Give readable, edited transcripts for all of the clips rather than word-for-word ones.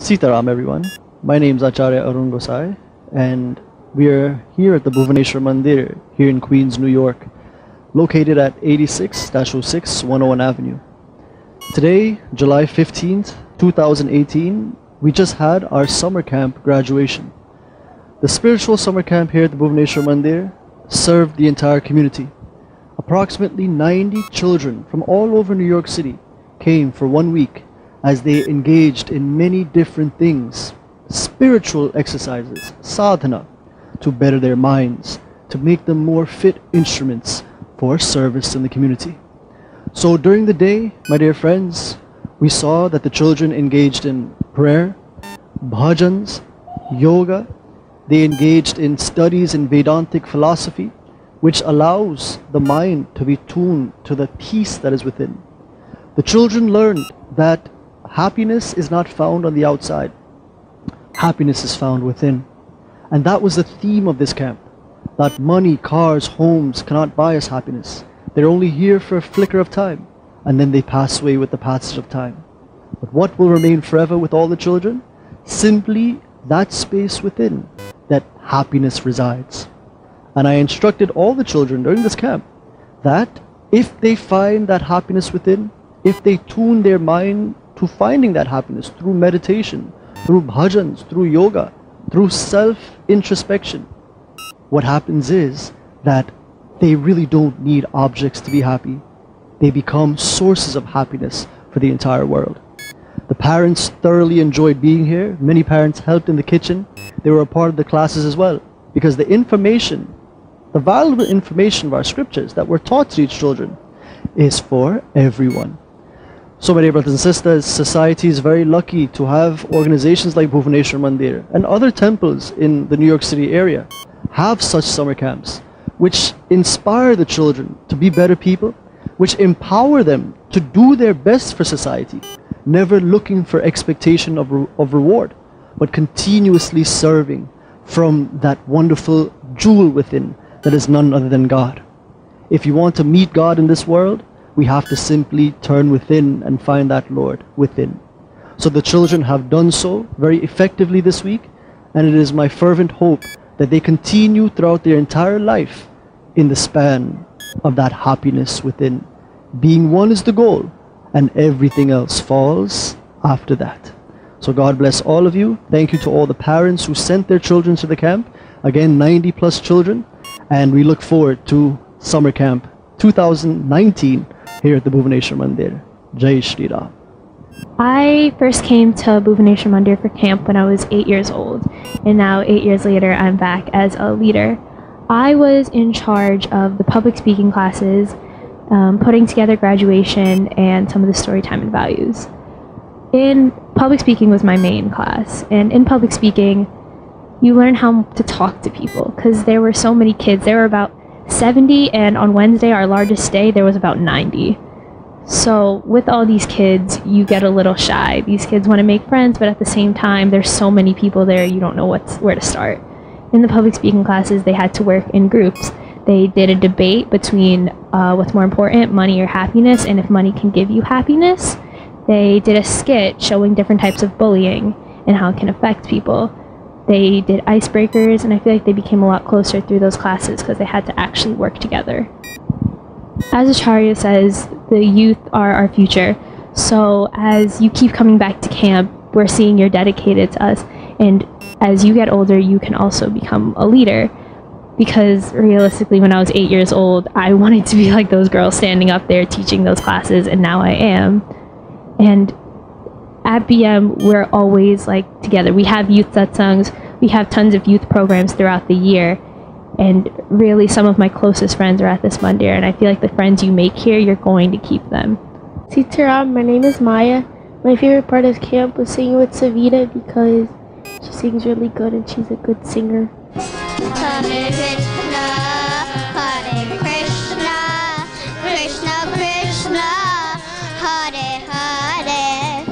Sitaram everyone. My name is Acharya Arun Gosai and we are here at the Bhuvaneshwar Mandir here in Queens, New York, located at 86-06 101 Avenue. Today, July 15th, 2018, we just had our summer camp graduation. The spiritual summer camp here at the Bhuvaneshwar Mandir served the entire community. Approximately 90 children from all over New York City came for 1 week as they engaged in many different things, spiritual exercises, sadhana, to better their minds, to make them more fit instruments for service in the community. So during the day, my dear friends, we saw that the children engaged in prayer, bhajans, yoga. They engaged in studies in Vedantic philosophy, which allows the mind to be tuned to the peace that is within. The children learned that happiness is not found on the outside. Happiness is found within. And that was the theme of this camp. That money, cars, homes cannot buy us happiness. They're only here for a flicker of time, and then they pass away with the passage of time. But what will remain forever with all the children? Simply that space within, that happiness resides. And I instructed all the children during this camp that if they find that happiness within, if they tune their mind to finding that happiness through meditation, through bhajans, through yoga, through self-introspection, what happens is that they really don't need objects to be happy. They become sources of happiness for the entire world. The parents thoroughly enjoyed being here. Many parents helped in the kitchen. They were a part of the classes as well, because the information, the valuable information of our scriptures that were taught to these children is for everyone. So my dear brothers and sisters, society is very lucky to have organizations like Bhuvaneshwar Mandir and other temples in the New York City area have such summer camps, which inspire the children to be better people, which empower them to do their best for society, never looking for expectation of reward, but continuously serving from that wonderful jewel within that is none other than God. If you want to meet God in this world, we have to simply turn within and find that Lord within. So the children have done so very effectively this week, and it is my fervent hope that they continue throughout their entire life in the span of that happiness within. Being one is the goal, and everything else falls after that. So God bless all of you. Thank you to all the parents who sent their children to the camp. Again, 90 plus children, and we look forward to summer camp 2019 here at the Bhuvaneshwar Mandir. Jai Shri Ram. I first came to Bhuvaneshwar Mandir for camp when I was 8 years old, and now 8 years later I'm back as a leader. I was in charge of the public speaking classes, putting together graduation and some of the story time and values. In public speaking was my main class, and in public speaking you learn how to talk to people because there were so many kids. There were about 70, and on Wednesday, our largest day, there was about 90. So with all these kids, you get a little shy. These kids want to make friends, but at the same time, there's so many people there, you don't know where to start. In the public speaking classes, they had to work in groups. They did a debate between what's more important, money or happiness, and if money can give you happiness. They did a skit showing different types of bullying and how it can affect people. They did icebreakers, and I feel like they became a lot closer through those classes because they had to actually work together. As Acharya says, the youth are our future. So as you keep coming back to camp, we're seeing you're dedicated to us. And as you get older, you can also become a leader. Because realistically, when I was 8 years old, I wanted to be like those girls standing up there teaching those classes, and now I am. And at BM, we're always like together. We have youth satsangs, we have tons of youth programs throughout the year, and really some of my closest friends are at this mandir, and I feel like the friends you make here, you're going to keep them. Sitaram, my name is Maya. My favorite part of camp was singing with Savita because she sings really good and she's a good singer. Hare Krishna, Hare Krishna, Krishna Krishna, Hare Hare,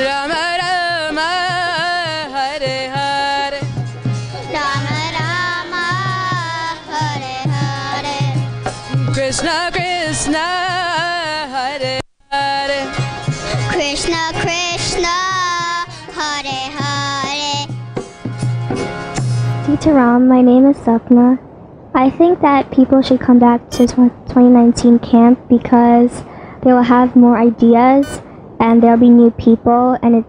Rama Rama, Hare Hare, Rama Rama, Hare Hare, Krishna Krishna, Hare Hare, Krishna Krishna, Hare Hare. Teacher Ram, my name is Sapna. I think that people should come back to 2019 camp because they will have more ideas and there'll be new people, and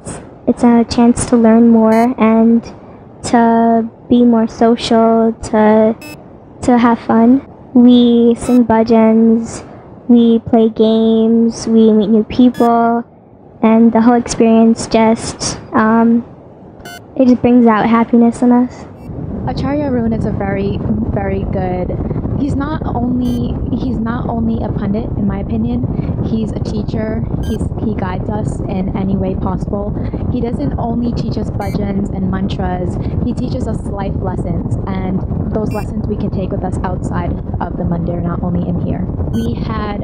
it's a chance to learn more and to be more social, to have fun. We sing bhajans, we play games, we meet new people, and the whole experience just it just brings out happiness in us. Acharya Arun is a very, very good. He's not only a pundit, in my opinion. He's a teacher. He guides us in any way possible. He doesn't only teach us bhajans and mantras. He teaches us life lessons, and those lessons we can take with us outside of the mandir, not only in here. We had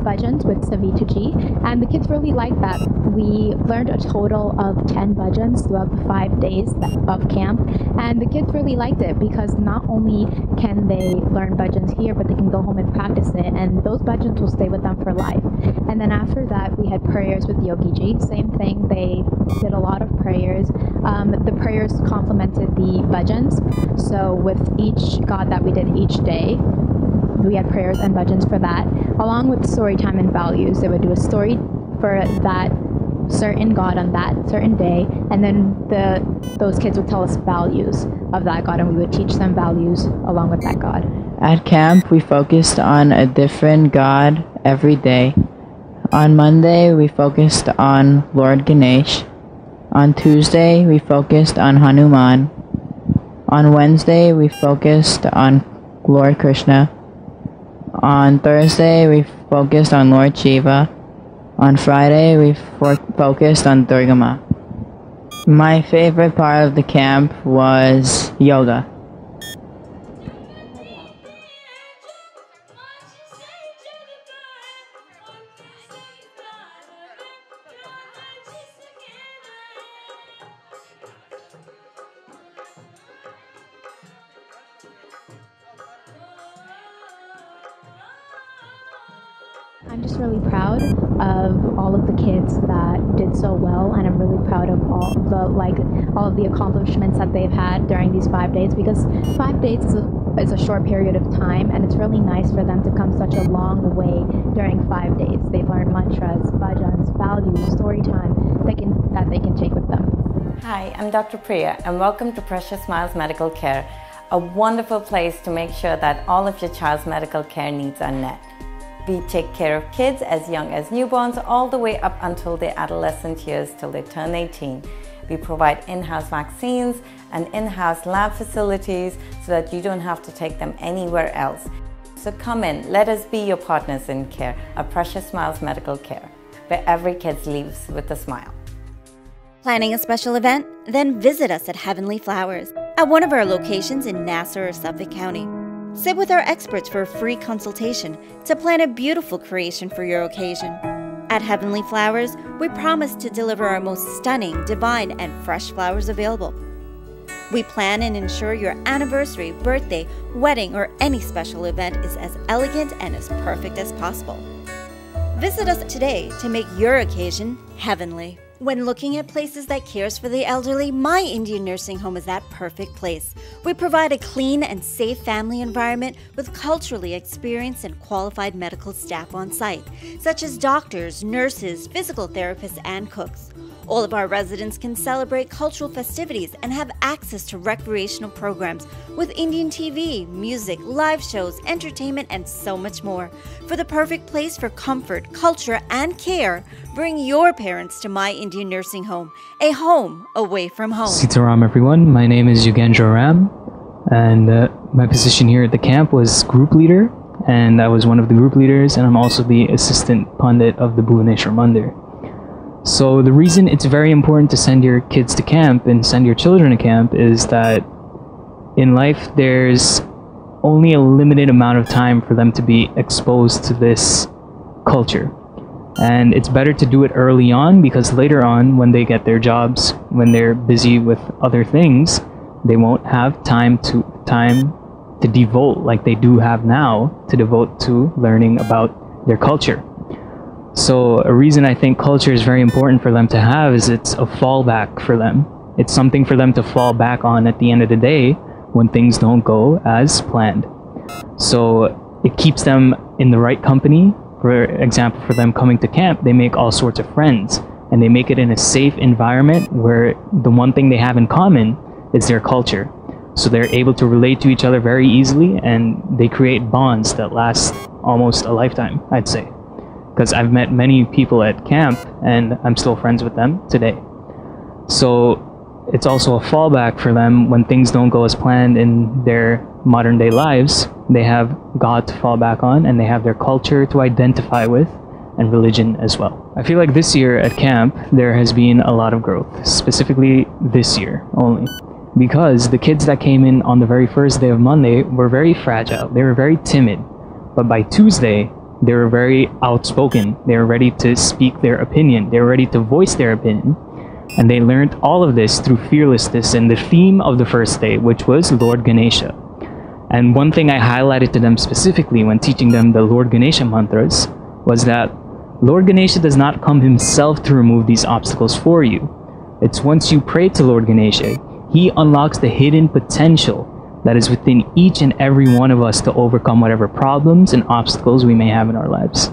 bhajans with Savituji, and the kids really liked that. We learned a total of 10 bhajans throughout the 5 days of camp, and the kids really liked it because not only can they learn bhajans here, but they can go home and practice it, and those bhajans will stay with them for life. And then after that, we had prayers with Yogi Ji. Same thing, they did a lot of prayers. The prayers complemented the bhajans, so with each god that we did each day, we had prayers and bhajans for that, along with story time and values. They would do a story for that certain god on that certain day, and then those kids would tell us values of that god, and we would teach them values along with that god. At camp, we focused on a different god every day. On Monday, we focused on Lord Ganesh. On Tuesday, we focused on Hanuman. On Wednesday, we focused on Lord Krishna. On Thursday, we focused on Lord Shiva. On Friday, we focused on Durga Ma. My favorite part of the camp was yoga. I'm just really proud of all of the kids that did so well, and I'm really proud of all of the accomplishments that they've had during these 5 days, because 5 days is a short period of time, and it's really nice for them to come such a long way during 5 days. They've learned mantras, bhajans, values, story time that they can take with them. Hi, I'm Dr. Priya, and welcome to Precious Smiles Medical Care, a wonderful place to make sure that all of your child's medical care needs are met. We take care of kids as young as newborns all the way up until their adolescent years till they turn 18. We provide in-house vaccines and in-house lab facilities so that you don't have to take them anywhere else. So come in, let us be your partners in care, a Precious Smiles Medical Care, where every kid leaves with a smile. Planning a special event? Then visit us at Heavenly Flowers at one of our locations in Nassau or Suffolk County. Sit with our experts for a free consultation to plan a beautiful creation for your occasion. At Heavenly Flowers, we promise to deliver our most stunning, divine, and fresh flowers available. We plan and ensure your anniversary, birthday, wedding, or any special event is as elegant and as perfect as possible. Visit us today to make your occasion heavenly. When looking at places that cares for the elderly, My Indian Nursing Home is that perfect place. We provide a clean and safe family environment with culturally experienced and qualified medical staff on site, such as doctors, nurses, physical therapists, and cooks. All of our residents can celebrate cultural festivities and have access to recreational programs with Indian TV, music, live shows, entertainment, and so much more. For the perfect place for comfort, culture, and care, bring your parents to My Indian Nursing Home, a home away from home. Sitaram, everyone. My name is Yugendra Ram, and my position here at the camp was group leader, and I was one of the group leaders, and I'm also the assistant pundit of the Bhuvaneshwar Mandir. So the reason it's very important to send your kids to camp and send your children to camp is that in life there's only a limited amount of time for them to be exposed to this culture. And it's better to do it early on, because later on, when they get their jobs, when they're busy with other things, they won't have time to devote like they do have now to devote to learning about their culture. So a reason I think culture is very important for them to have is it's a fallback for them. It's something for them to fall back on at the end of the day when things don't go as planned. So it keeps them in the right company. For example, for them coming to camp, they make all sorts of friends, and they make it in a safe environment where the one thing they have in common is their culture. So they're able to relate to each other very easily, and they create bonds that last almost a lifetime, I'd say. Because I've met many people at camp, and I'm still friends with them today. So it's also a fallback for them when things don't go as planned in their modern day lives. They have God to fall back on, and they have their culture to identify with, and religion as well. I feel like this year at camp, there has been a lot of growth, specifically this year only. Because the kids that came in on the very first day of Monday were very fragile. They were very timid. But by Tuesday, they were very outspoken. They were ready to speak their opinion. They were ready to voice their opinion. And they learned all of this through fearlessness and the theme of the first day, which was Lord Ganesha. And one thing I highlighted to them specifically when teaching them the Lord Ganesha mantras was that Lord Ganesha does not come himself to remove these obstacles for you. It's once you pray to Lord Ganesha, he unlocks the hidden potential that is within each and every one of us to overcome whatever problems and obstacles we may have in our lives.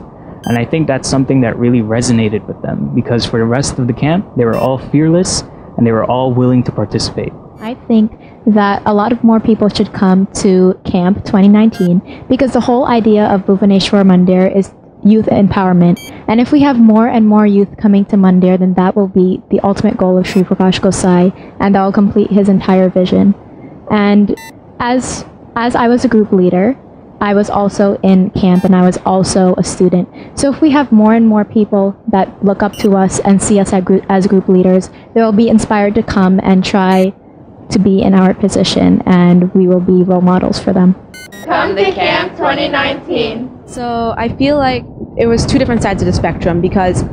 And I think that's something that really resonated with them, because for the rest of the camp, they were all fearless and they were all willing to participate. I think that a lot of more people should come to Camp 2019 because the whole idea of Bhuvaneshwar Mandir is youth empowerment. And if we have more and more youth coming to Mandir, then that will be the ultimate goal of Sri Prakash Gosai, and that will complete his entire vision. And as I was a group leader, I was also in camp and I was also a student. So if we have more and more people that look up to us and see us as group leaders, they will be inspired to come and try to be in our position, and we will be role models for them. Come to Camp 2019. So I feel like it was two different sides of the spectrum, because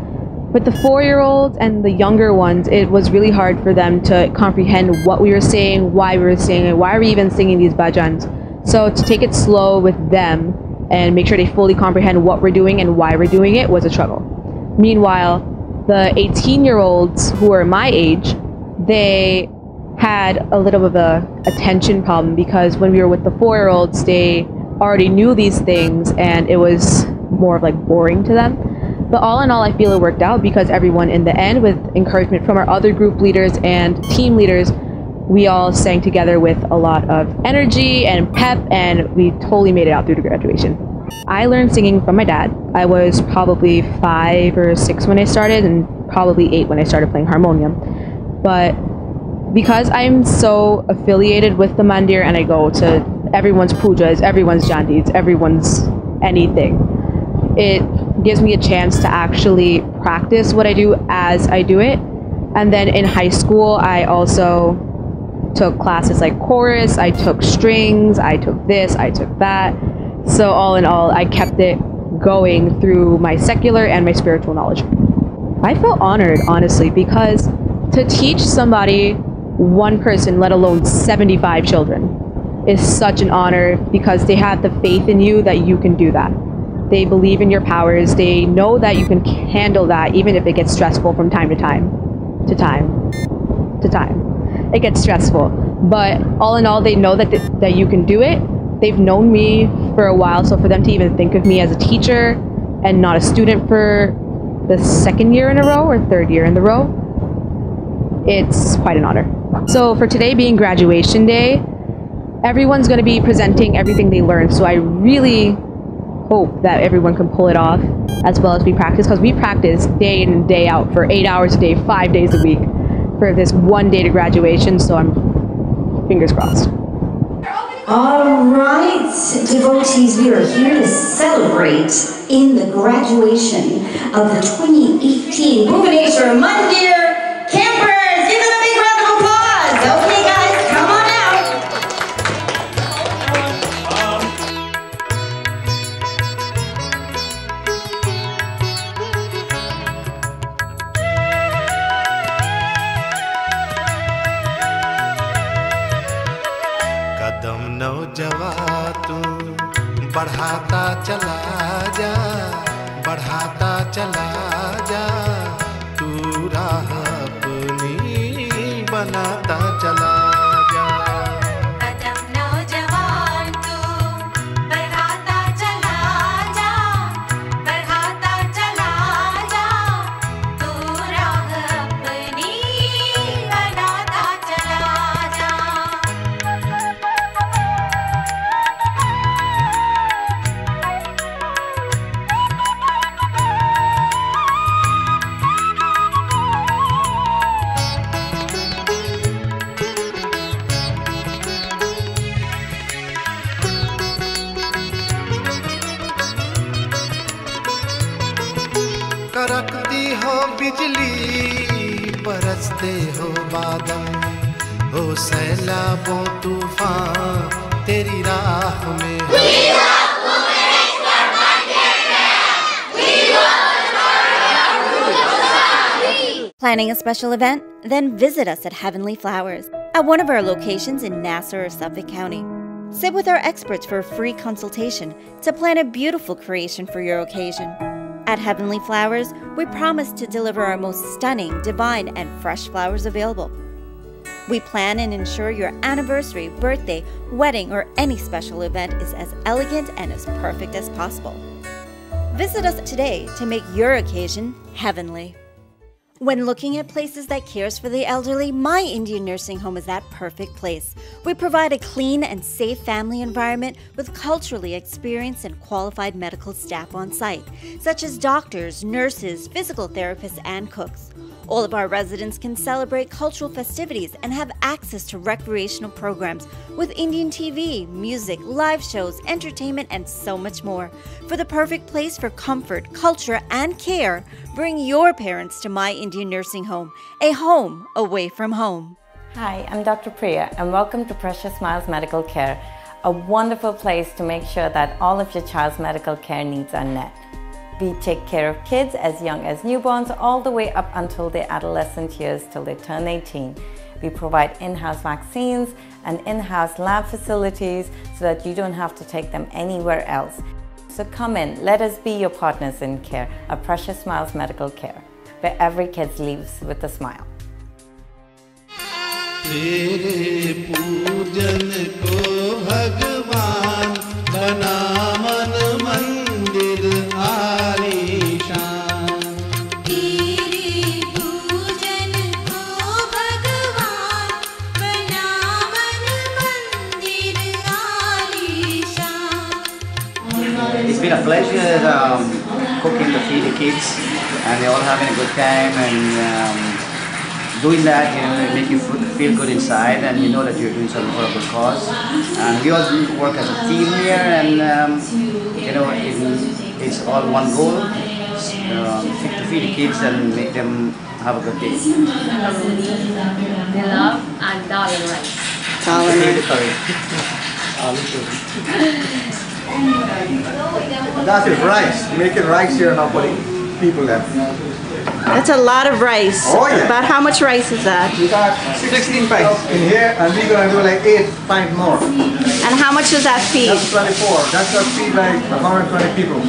with the 4-year-olds and the younger ones, it was really hard for them to comprehend what we were saying, why we were saying it, why are we even singing these bhajans. So to take it slow with them and make sure they fully comprehend what we're doing and why we're doing it was a struggle. Meanwhile, the 18-year-olds who are my age, they had a little of a attention problem, because when we were with the 4-year-olds, they already knew these things and it was more of like boring to them. But all in all, I feel it worked out, because everyone in the end, with encouragement from our other group leaders and team leaders, we all sang together with a lot of energy and pep, and we totally made it out through to graduation. I learned singing from my dad. I was probably 5 or 6 when I started, and probably 8 when I started playing harmonium. But because I'm so affiliated with the Mandir and I go to everyone's pujas, everyone's jandis, everyone's anything, it gives me a chance to actually practice what I do as I do it. And then in high school, I also took classes like chorus, I took strings, I took this, I took that. So all in all, I kept it going through my secular and my spiritual knowledge. I felt honored, honestly, because to teach somebody, one person, let alone 75 children, is such an honor, because they have the faith in you that you can do that. They believe in your powers. They know that you can handle that, even if it gets stressful from time to time. It gets stressful. But all in all, they know that you can do it. They've known me for a while, so for them to even think of me as a teacher and not a student for the 2nd year in a row or 3rd year in a row, it's quite an honor. So for today being graduation day, everyone's going to be presenting everything they learned. So I really hope that everyone can pull it off as well as we practice, because we practice day in and day out for 8 hours a day, 5 days a week for this one day to graduation. So I'm fingers crossed. All right, devotees, we are here to celebrate in the graduation of the 2018 Bhuvaneshwar Mandir campers. Give them a big round of applause. Okay, guys, come on out. कदम नौजवान तू बढ़ाता चला जा, बढ़ाता चला जा, तू राह अपनी बनाता चला जा। कदम नौजवान तू बढ़ाता चला जा, बढ़ाता चला जा, तू राह अपनी बनाता चला जा। करकती हो बिजली, बरसते हो बादल, हो सैलाबों तूफान तेरी राह में है। Planning a special event? Then visit us at Heavenly Flowers at one of our locations in Nassau or Suffolk County. Sit with our experts for a free consultation to plan a beautiful creation for your occasion. At Heavenly Flowers, we promise to deliver our most stunning, divine, and fresh flowers available. We plan and ensure your anniversary, birthday, wedding, or any special event is as elegant and as perfect as possible. Visit us today to make your occasion heavenly. When looking at places that cares for the elderly, My Indian Nursing Home is that perfect place. We provide a clean and safe family environment with culturally experienced and qualified medical staff on site, such as doctors, nurses, physical therapists, and cooks. All of our residents can celebrate cultural festivities and have access to recreational programs with Indian TV, music, live shows, entertainment, and so much more. For the perfect place for comfort, culture, and care, bring your parents to My Indian Nursing Home, a home away from home. Hi, I'm Dr. Priya, and welcome to Precious Smiles Medical Care, a wonderful place to make sure that all of your child's medical care needs are met. We take care of kids as young as newborns all the way up until their adolescent years till they turn 18. We provide in-house vaccines and in-house lab facilities so that you don't have to take them anywhere else. So come in, let us be your partners in care at Precious Smiles Medical Care, where every kid leaves with a smile. तेरे पूजन को भगवान बना मन मंदिर आलीशान। तेरे पूजन को भगवान बना मन मंदिर आलीशान। It's been a pleasure cooking to feed the kids, and they're all having a good time, and doing that, you know, it makes you feel good inside, and you know that you're doing something for a good cause. And we all work as a team here, and you know, it's all one goal, to feed the kids and make them have a good day. They love and dal and rice. Dal and curry. That is rice. Making rice here now for the people there. That's a lot of rice. Oh yeah. About how much rice is that? We got 16 pints in here, and we're gonna do like 8 pints more. And how much does that feed? That's 24. That's gonna feed like 120 people.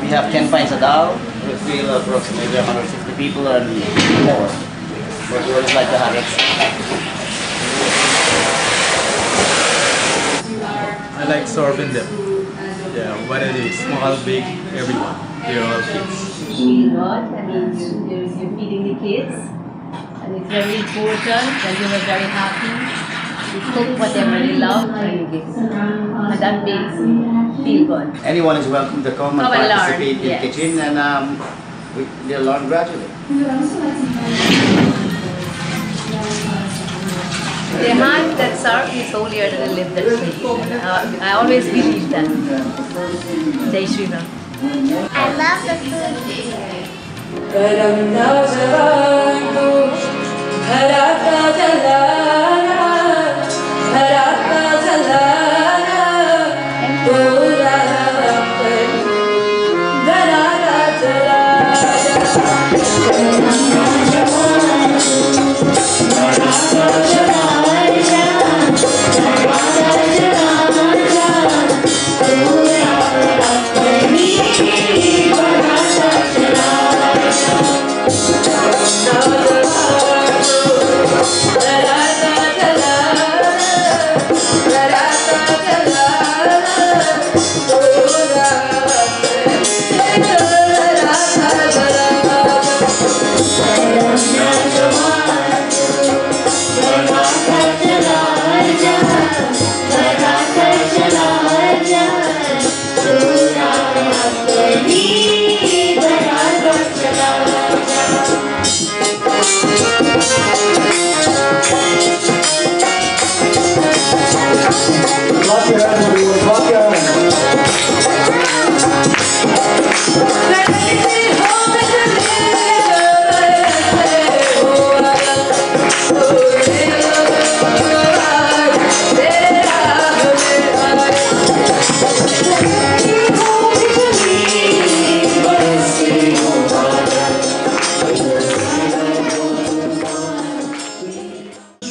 We have 10 pints of dal. We feed approximately 150 people and more. But we always like to have it. I like serving them. Yeah, whether it is small, big, everyone. They're all kids. Feel good. I mean, you're feeding the kids, and it's very important. And they were very happy. You cook whatever they love, and you give them. And that makes them feel good. Anyone is welcome to come and Come and learn, participate in yes. the kitchen, and they'll learn gradually. The heart that serves is holier than the lip that speaks. I always believe that. Jai Shri Ram. I love the food here.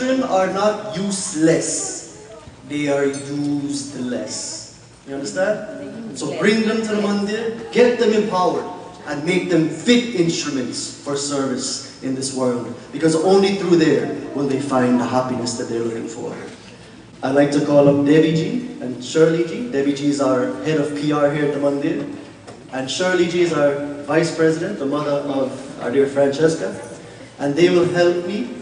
children are not useless, they are useless. You understand? So bring them to the mandir, get them empowered, and make them fit instruments for service in this world. Because only through there will they find the happiness that they're looking for. I'd like to call up Devi ji and Shirley ji. Devi ji is our head of PR here at the mandir. And Shirley ji is our vice president, the mother of our dear Francesca. And they will help me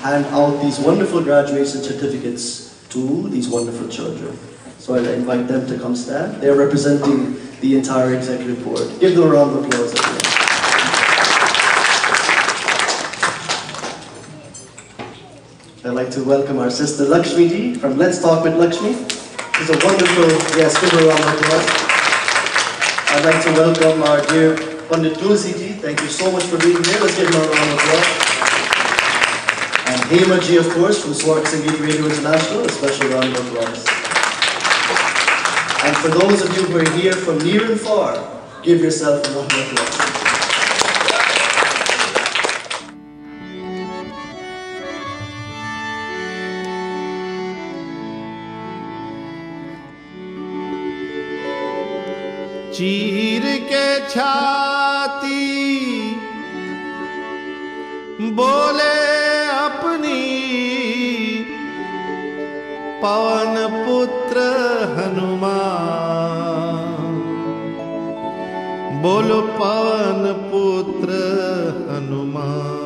hand out these wonderful graduation certificates to these wonderful children. So I invite them to come stand. They're representing the entire executive board. Give them a round of applause. I'd like to welcome our sister Lakshmi ji from Let's Talk with Lakshmi. She's a wonderful, yes, give her a round of applause. I'd like to welcome our dear Pandit Tulsi ji. Thank you so much for being here. Let's give her a round of applause. And Hema ji, of course, from Swark Sangeet Radio International. A special round of applause. And for those of you who are here from near and far, give yourself a round of applause. चीर के छाती बोले अपनी पवन पुत्र हनुमान, बोलो पवन पुत्र हनुमान।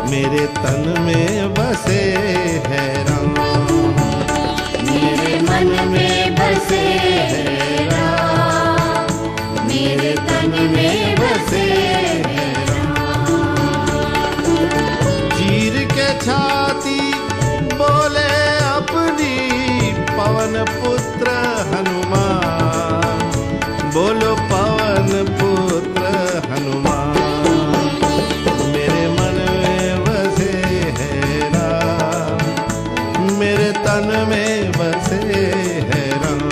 मेरे तन में बसे है राम, मेरे मन में बसे है राम, मेरे तन में बसे है राम। चीर के छाती बोले अपनी पवन पुत्र हनुमान, बोलो पवन पुत्र हनुमान। तन में बसे है राम,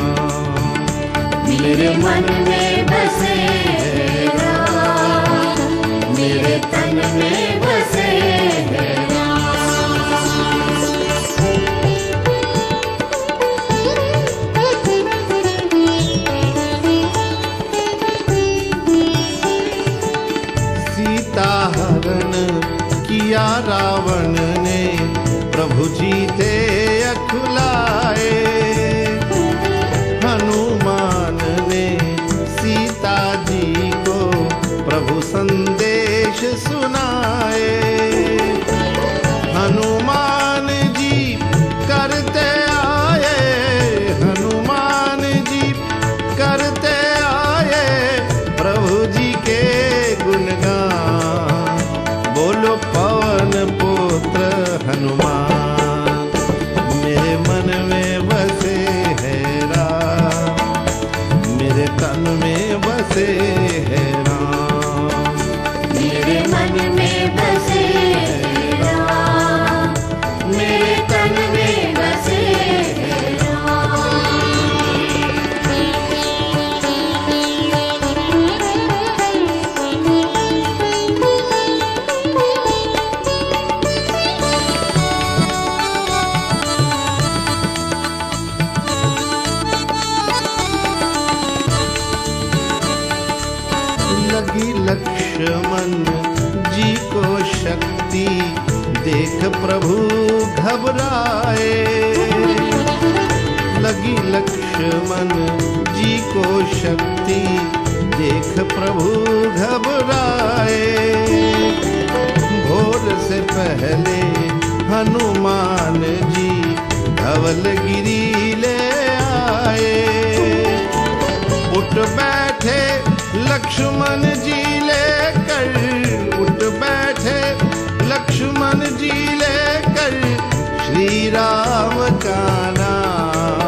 मेरे मन में बसे है राम, मेरे तन में बसे है सीता हरण किया रावण ने, प्रभु जी थे अकुलाए। हनुमान ने सीता जी को प्रभु संदेश सुनाए। हनुमान जी करते आए, हनुमान जी करते आए प्रभु जी के गुणगान, बोलो पवन पुत्र हनुमान। मेरे मन में बसे है राम, मेरे तन में बसे है राम, मेरे मन में बसे है राम, मेरे तन में बसे है लक्ष्मण जी को शक्ति देख प्रभु घबराए। लगी लक्ष्मण जी को शक्ति देख प्रभु घबराए। भोर से पहले हनुमान जी धवलगिरी ले आए। उठ बैठे लक्ष्मण जी लेकर, उठ बैठे लक्ष्मण जी लेकर श्री राम का नाम,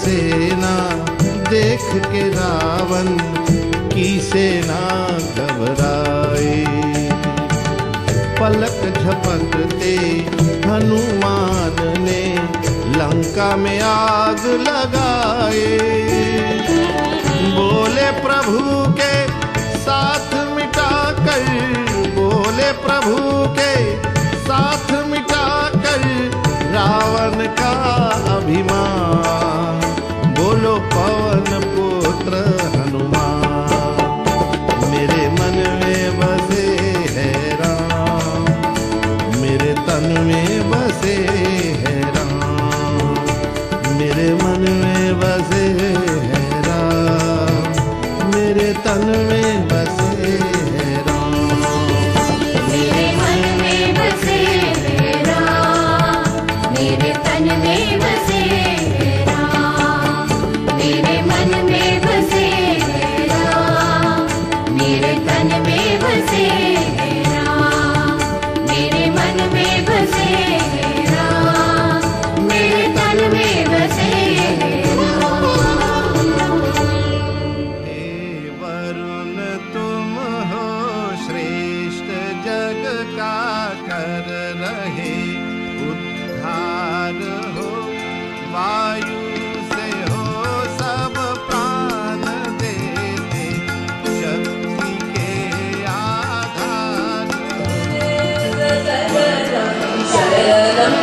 सेना देख के रावण की सेना घबराए। पलक झपकते हनुमान ने लंका में आग लगाए। बोले प्रभु के साथ मिटाकर, बोले प्रभु के साथ मिटाकर रावण का अभिमान। बोलो पवन पुत्र हनुमान, मेरे मन में बसे है राम, मेरे तन में बसे है राम, मेरे मन में बसे है राम, मेरे तन में बसे है राम, मेरे मन में बसे है राम, मेरे तन में बसे है राम, मेरे मन में बसे है राम, मेरे तन में बसे है राम, मेरे मन में बसे है राम, मेरे तन में बसे है राम। हे वरुण तुम हो श्रेष्ठ जग का कर रहे उद्धार हो। वायु से हो सब प्राण देते, शक्ति के आधार हो। शरणं